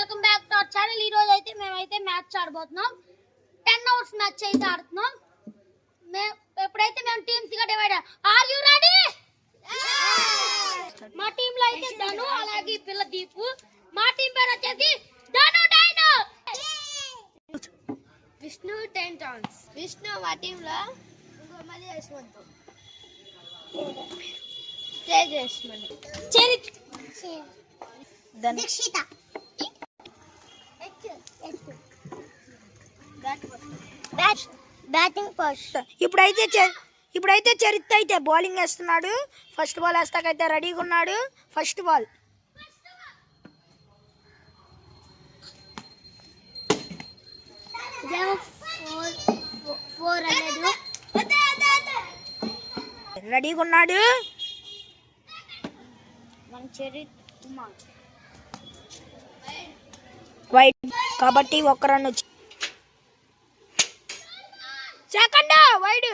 Welcome back to our channel. ఈ రోజు అయితే మేమైతే మ్యాచ్ ఆడబోతున్నాం. 10 అవర్స్ మ్యాచ్ అయితే ఆడుతున్నాం. ఎప్పుడైతే మేము టీమ్స్ గా డివైడ్ ఆర్ యు రెడీ? మా టీమ్ లో అయితే ధను అలాగే పిల్ల దీపు. మా టీం పేరు వచ్చేసి ధను డైనో. విష్ణు 10 టౌన్స్. విష్ణు మా టీమ్ లో మళ్ళీ యశ్వంత్ తేజస్మణి చరిత్ దీక్షిత బ్యాటింగ్ ఫస్ట్. ఇప్పుడైతే చరిత్ర అయితే బౌలింగ్ వేస్తున్నాడు. ఫస్ట్ బాల్ వేస్తాకైతే రెడీగా ఉన్నాడు. ఫస్ట్ బాల్ రెడీగా ఉన్నాడు. వైడ్ కాబట్టి ఒక్క రన్ వచ్చి సెకండ్ వైడ్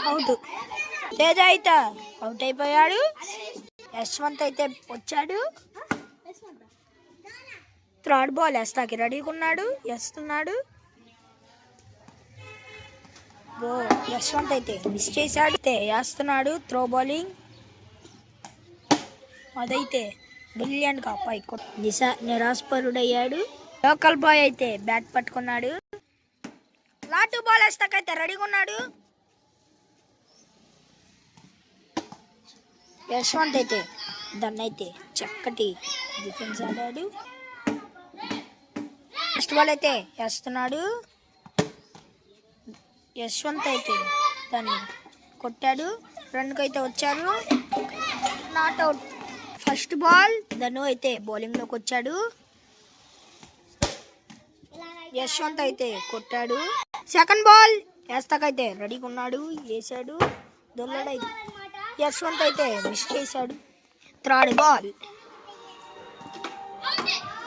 అవుట్. తేజ అయితే అవుట్ అయిపోయాడు. యశ్వంత్ అయితే వచ్చాడు. థర్డ్ బాల్ వేస్తాకి రెడీగా ఉన్నాడు. వేస్తున్నాడు. యశ్వంత్ అయితే మిస్ చేశాడు. వేస్తున్నాడు త్రో బౌలింగ్. అదైతే బ్రిలియంట్ గా పై నిరాశపరుడయ్యాడు. లోకల్ బాయ్ అయితే బ్యాట్ పట్టుకున్నాడు. లాటు బాల్ వేస్తాకైతే రెడీగా ఉన్నాడు. యశ్వంత్ అయితే దాన్ని అయితే చక్కటి డిఫెన్స్ ఆడాడు. ఫస్ట్ బాల్ అయితే వేస్తున్నాడు. యశ్వంత్ అయితే దాన్ని కొట్టాడు. రన్కి అయితే వచ్చారు. Not out. ఫస్ట్ బాల్ ధను అయితే బౌలింగ్లోకి వచ్చాడు. యశ్వంత్ అయితే కొట్టాడు. సెకండ్ బాల్ వేస్తాకైతే రెడీగా ఉన్నాడు. వేసాడు. దొల్లడైతే యశ్వంత్ అయితే మిస్ చేశాడు. థర్డ్ బాల్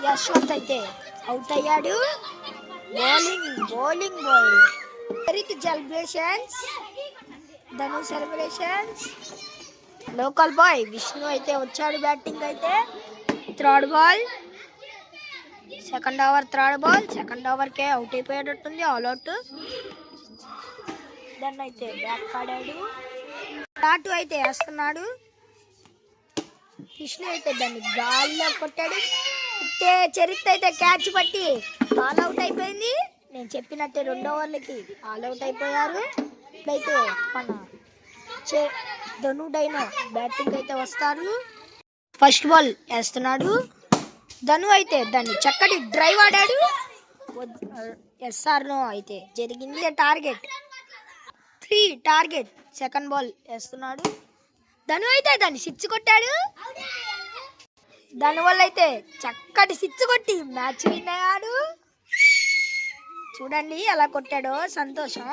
యశ్వంత్ అయితే అవుట్ అయ్యాడు. Bowling boy Charith celebrations. Dhanu celebrations. Local boy Vishnu అయితే వచ్చాడు బ్యాటింగ్ అయితే. Third ball second over. Second ఓవర్కే అవుట్ అయిపోయేటట్టుంది. All out. దాన్ని అయితే బ్యాక్ ఆడాడు. లాటు అయితే వేస్తున్నాడు. విష్ణు అయితే దాన్ని గాల్లో కొట్టాడు. చరిత్ర అయితే క్యాచ్ పట్టి ఆల్ అవుట్ అయిపోయింది. నేను చెప్పినట్టే 2 ఓవర్లకి ఆల్ అవుట్ అయిపోయారు. ఇప్పుడైతే మన ధను డైనో బ్యాటింగ్ అయితే వస్తారు. ఫస్ట్ బాల్ వేస్తున్నాడు. ధను అయితే దాన్ని చక్కటి డ్రైవ్ ఆడాడు. ఎస్ఆర్ నో అయితే జరిగింది. టార్గెట్ 3. సెకండ్ బాల్ వేస్తున్నాడు. ధను అయితే దాన్ని సిక్స్ కొట్టాడు. దాని వల్ల అయితే చక్కటి సిక్స్ కొట్టి మ్యాచ్ విన్ అయ్యాడు. చూడండి ఎలా కొట్టాడో. సంతోషం.